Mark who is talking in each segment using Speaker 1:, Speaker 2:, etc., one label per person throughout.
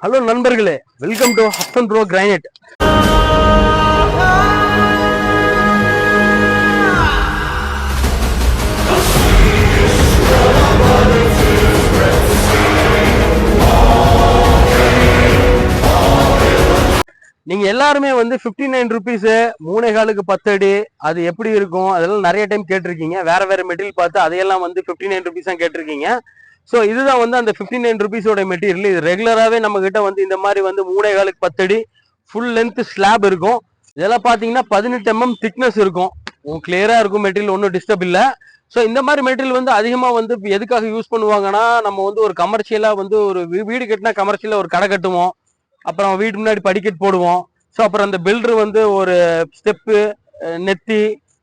Speaker 1: Hello நண்பர்களே, welcome to ஹப்சன் bro granite. நீங்க எல்லாருமே வந்து 59 ருபீஸ் 3.25 10 அடி அது எப்படி இருக்கும் அதெல்லாம் நிறைய டைம் கேட்டிருக்கீங்க. வேற வேற மெட்டீரியல் பார்த்து அதையெல்லாம் வந்து 59 ருபீஸ் தான் கேட்டிருக்கீங்க. ஸோ இதுதான் வந்து அந்த 59 ருபீஸோட மெட்டீரியல். இது ரெகுலராகவே நம்ம கிட்ட வந்து இந்த மாதிரி வந்து 3.25 10 அடி ஃபுல் லென்த் ஸ்லாப் இருக்கும். இதெல்லாம் பார்த்தீங்கன்னா 18 mm திக்னஸ் இருக்கும். கிளியரா இருக்கும் மெட்டீரியல், ஒன்றும் டிஸ்டர்ப் இல்லை. ஸோ இந்த மாதிரி மெட்டீரியல் வந்து அதிகமாக வந்து எதுக்காக யூஸ் பண்ணுவாங்கன்னா, நம்ம வந்து ஒரு கமர்ஷியலாக வந்து ஒரு வீடு கட்டினா கமர்ஷியலாக ஒரு கடை கட்டுவோம், அப்புறம் வீட்டு முன்னாடி படிக்கட் போடுவோம். ஸோ அப்புறம் அந்த பில்டர் வந்து ஒரு ஸ்டெப்பு நெத்தி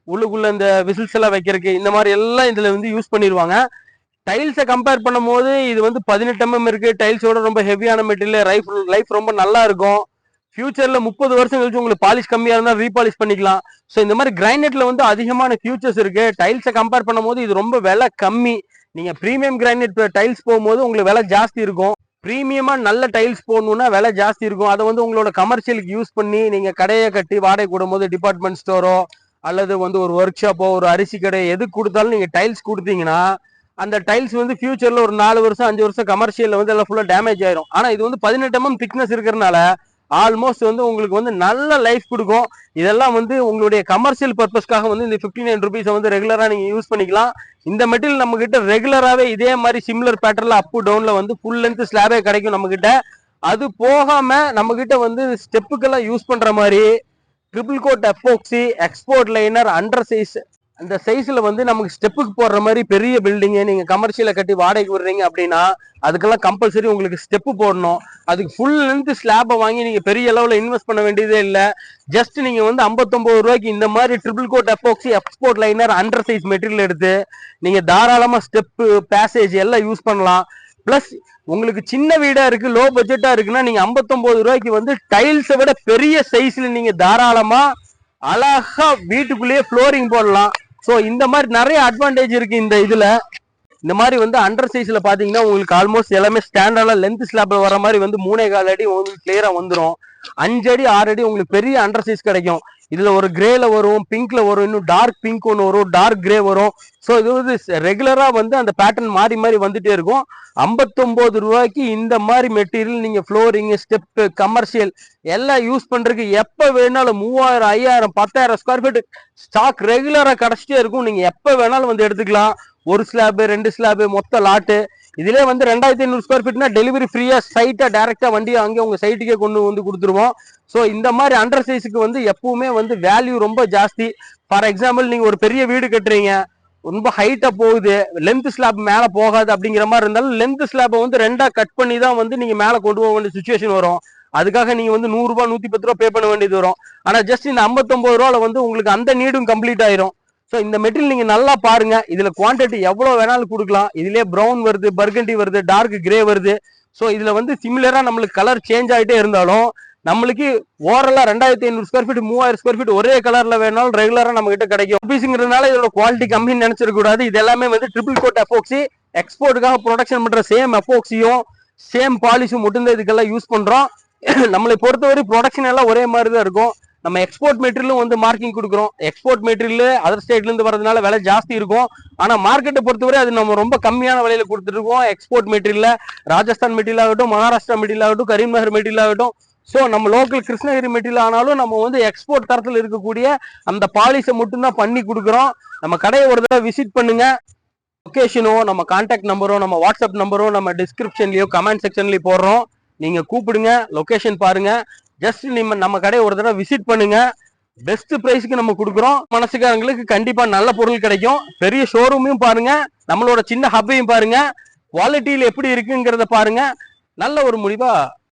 Speaker 1: உள்ளுக்குள்ள இந்த விசில்ஸ் எல்லாம் வைக்கிறதுக்கு இந்த மாதிரி எல்லாம் இதுல வந்து யூஸ் பண்ணிடுவாங்க. டைல்ஸை கம்பேர் பண்ணும் போது இது வந்து 18 mm இருக்கு. டைல்ஸோட ரொம்ப ஹெவியான மெட்டீரியல், லைஃப் ரொம்ப நல்லா இருக்கும். ஃபியூச்சர்ல 30 வருஷம் கழிச்சு உங்களுக்கு பாலிஷ் கம்மியா இருந்தா ரீபாலிஷ் பண்ணிக்கலாம். ஸோ இந்த மாதிரி கிரைனைட்ல வந்து அதிகமான ஃபியூச்சர்ஸ் இருக்கு. டைல்ஸை கம்பேர் பண்ணும் போது இது ரொம்ப விலை கம்மி. நீங்க பிரீமியம் கிரைனைட் டைல்ஸ் போகும்போது உங்களுக்கு விலை ஜாஸ்தி இருக்கும். பிரீமியமா நல்ல டைல்ஸ் போடணும்னா விலை ஜாஸ்தி இருக்கும். அதை வந்து உங்களோட கமர்ஷியலுக்கு யூஸ் பண்ணி நீங்க கடையை கட்டி வாடகை கொடுக்கும்போது டிபார்ட்மெண்ட் ஸ்டோரோ அல்லது வந்து ஒரு ஒர்க் ஷாப்போ ஒரு அரிசி கடை எது கொடுத்தாலும் நீங்க டைல்ஸ் கொடுத்தீங்கன்னா அந்த டைல்ஸ் வந்து ஃபியூச்சர்ல ஒரு 4 வருஷம் 5 வருஷம் கமர்ஷியல்ல வந்து எல்லாம் ஃபுல்லா டேமேஜ் ஆயிரும். ஆனா இது வந்து 18 mm திக்னஸ் இருக்கிறதுனால ஆல்மோஸ்ட் வந்து உங்களுக்கு வந்து நல்ல லைஃப் கொடுக்கும். இதெல்லாம் வந்து உங்களுடைய கமர்ஷியல் பர்பஸ்க்காக வந்து இந்த 59 ருபீஸை வந்து ரெகுலரா நீங்க யூஸ் பண்ணிக்கலாம். இந்த மெட்டீரியல் நம்ம கிட்ட ரெகுலராகவே இதே மாதிரி சிமிலர் பேட்டர்ல அப் டவுன்ல வந்து ஃபுல் லென்த் ஸ்லாபே கிடைக்கும் நம்ம கிட்ட. அது போகாம நம்ம கிட்ட வந்து ஸ்டெப்புக்கெல்லாம் யூஸ் பண்ற மாதிரி triple coat epoxy export liner under size அந்த சைஸ்ல வந்து நமக்கு ஸ்டெப்புக்கு போடுற மாதிரி பெரிய பில்டிங் நீங்க கமர்ஷியல கட்டி வாடகைக்கு விடுறீங்க அப்படின்னா அதுக்கெல்லாம் கம்பல்சரி உங்களுக்கு ஸ்டெப்பு போடணும். அதுக்கு ஃபுல் லென்த் ஸ்லாபை வாங்கி நீங்க பெரிய அளவுல இன்வெஸ்ட் பண்ண வேண்டியதே இல்லை. ஜஸ்ட் நீங்க வந்து 59 ரூபாய்க்கு இந்த மாதிரி triple coat epoxy export liner under size material எடுத்து நீங்க தாராளமா ஸ்டெப்பு பேசேஜ் எல்லாம் யூஸ் பண்ணலாம். பிளஸ் உங்களுக்கு சின்ன வீடா இருக்கு, லோ பட்ஜெட்டா இருக்குன்னா நீங்க 59 ரூபாய்க்கு வந்து டைல்ஸை விட பெரிய சைஸ்ல நீங்க தாராளமா அழகா வீட்டுக்குள்ளேயே ஃப்ளோரிங் போடலாம். ஸோ இந்த மாதிரி நிறைய அட்வான்டேஜ் இருக்கு இந்த இதுல. இந்த மாதிரி வந்து அண்டர் சைஸ்ல பாத்தீங்கன்னா உங்களுக்கு ஆல்மோஸ்ட் எல்லாமே ஸ்டாண்டர்டா லென்த் ஸ்லாப்ல வர மாதிரி வந்து 3.25 அடி உங்களுக்கு கிளியரா வந்துடும். 5 அடி 6 அடி உங்களுக்கு பெரிய அண்டர் சைஸ் கிடைக்கும். இதுல ஒரு கிரேல வரும், பிங்க்ல வரும், இன்னும் டார்க் பிங்க் ஒன்று வரும், டார்க் கிரே வரும். ஸோ இது வந்து ரெகுலரா வந்து அந்த பேட்டர்ன் மாறி மாறி வந்துட்டே இருக்கும். 59 ரூபாய்க்கு இந்த மாதிரி மெட்டீரியல் நீங்க ஃப்ளோரிங் ஸ்டெப் கமர்ஷியல் எல்லாம் யூஸ் பண்றதுக்கு எப்ப வேணாலும் 3000 5000 10,000 ஸ்கொயர் ஃபீட் ஸ்டாக் ரெகுலரா கிடைச்சிட்டே இருக்கும். நீங்க எப்ப வேணாலும் வந்து எடுத்துக்கலாம். ஒரு ஸ்லாபு 2 ஸ்லாபு மொத்த லாட்டு இதுல வந்து 2500 ஸ்கொயர் ஃபீட்னா டெலிவரி ஃப்ரீயா சைட்டா டைரக்டா வண்டியை அங்கே உங்க சைட்டுக்கே கொண்டு வந்து கொடுத்துருவோம். ஸோ இந்த மாதிரி அண்டர் சைஸுக்கு வந்து எப்பவுமே வந்து வேல்யூ ரொம்ப ஜாஸ்தி. ஃபார் எக்ஸாம்பிள் நீங்க ஒரு பெரிய வீடு கட்டுறீங்க, ரொம்ப ஹைட்டா போகுது, லென்த் ஸ்லாப் மேல போகாது அப்படிங்கிற மாதிரி இருந்தாலும் லென்த் ஸ்லாப்பை வந்து 2ஆ கட் பண்ணி தான் வந்து நீங்க மேல கொண்டு போக வேண்டிய சுச்சுவேஷன் வரும். அதுக்காக நீங்க வந்து 100 ரூபாய் 110 ரூபாய் பே பண்ண வேண்டியது வரும். ஆனா ஜஸ்ட் இந்த 59 ரூபால வந்து உங்களுக்கு அந்த நீடும் கம்ப்ளீட் ஆயிரும். ஸோ இந்த மெட்டீரியல் நீங்க நல்லா பாருங்க. இதுல குவான்டிட்டி எவ்வளவு வேணாலும் கொடுக்கலாம். இதுலயே ப்ரௌன் வருது, பர்கண்டி வருது, டார்க் கிரே வருது. ஸோ இதுல வந்து சிமிலரா நம்மளுக்கு கலர் சேஞ்ச் ஆகிட்டே இருந்தாலும் நம்மளுக்கு ஓவரலா 2500 ஸ்கொயர் ஃபீட் 3000 ஸ்கொயர் ஃபீட் ஒரே கலர்ல வேணாலும் ரெகுலரா நம்ம கிட்ட கிடைக்கும். பீஸுங்கிறதுனால இதோட குவாலிட்டி கம்மின்னு நினைச்சிட கூடாது. இது எல்லாமே வந்து ட்ரிபிள் கோட் எஃபோக்சி எக்ஸ்போர்ட்டுக்காக ப்ரொடக்ஷன் பண்ற சேம் எஃபோக்சியும் சேம் பாலிஷும் மட்டும்தான் இதுக்கெல்லாம் யூஸ் பண்றோம். நம்மளை பொறுத்தவரை ப்ரொடக்ஷன் எல்லாம் ஒரே மாதிரி தான் இருக்கும். நம்ம எக்ஸ்போர்ட் மெட்டீரியலும் வந்து மார்க்கிங் கொடுக்குறோம். எக்ஸ்போர்ட் மெட்டீரியல் அதர் ஸ்டேட்ல இருந்து வரதுனால விலை ஜாஸ்தி இருக்கும். ஆனா மார்க்கெட்டை பொறுத்தவரை அது நம்ம ரொம்ப கம்மியான விலையில கொடுத்துட்டு இருக்கோம். எக்ஸ்போர்ட் மெட்டீரியல் ராஜஸ்தான் மெட்டீரியல் ஆகட்டும், மகாராஷ்டிரா மெட்டீரியல் ஆகட்டும், கரீம்நகர் மெட்டீரியல் ஆகட்டும். ஸோ நம்ம லோக்கல் கிருஷ்ணகிரி மெட்டீரியல் ஆனாலும் நம்ம வந்து எக்ஸ்போர்ட் தரத்தில் இருக்கக்கூடிய அந்த பாலிஷை மட்டும்தான் பண்ணி கொடுக்குறோம். நம்ம கடையை ஒரு தடவை விசிட் பண்ணுங்க. லொகேஷனோ நம்ம கான்டாக்ட் நம்பரோ நம்ம வாட்ஸ்அப் நம்பரோ நம்ம டிஸ்கிரிப்ஷன்லயோ கமெண்ட் செக்ஷன்லயோ போடுறோம். நீங்க கூப்பிடுங்க, லொகேஷன் பாருங்க. ஜஸ்ட் நம்ம கடையை ஒரு தடவை விசிட் பண்ணுங்க. பெஸ்ட் பிரைஸ்க்கு நம்ம கொடுக்குறோம். மனசுக்காரங்களுக்கு கண்டிப்பா நல்ல பொருள் கிடைக்கும். பெரிய ஷோரூமையும் பாருங்க, நம்மளோட சின்ன ஹப்பையும் பாருங்க, குவாலிட்டியில எப்படி இருக்குங்கிறத பாருங்க. நல்ல ஒரு முடிவா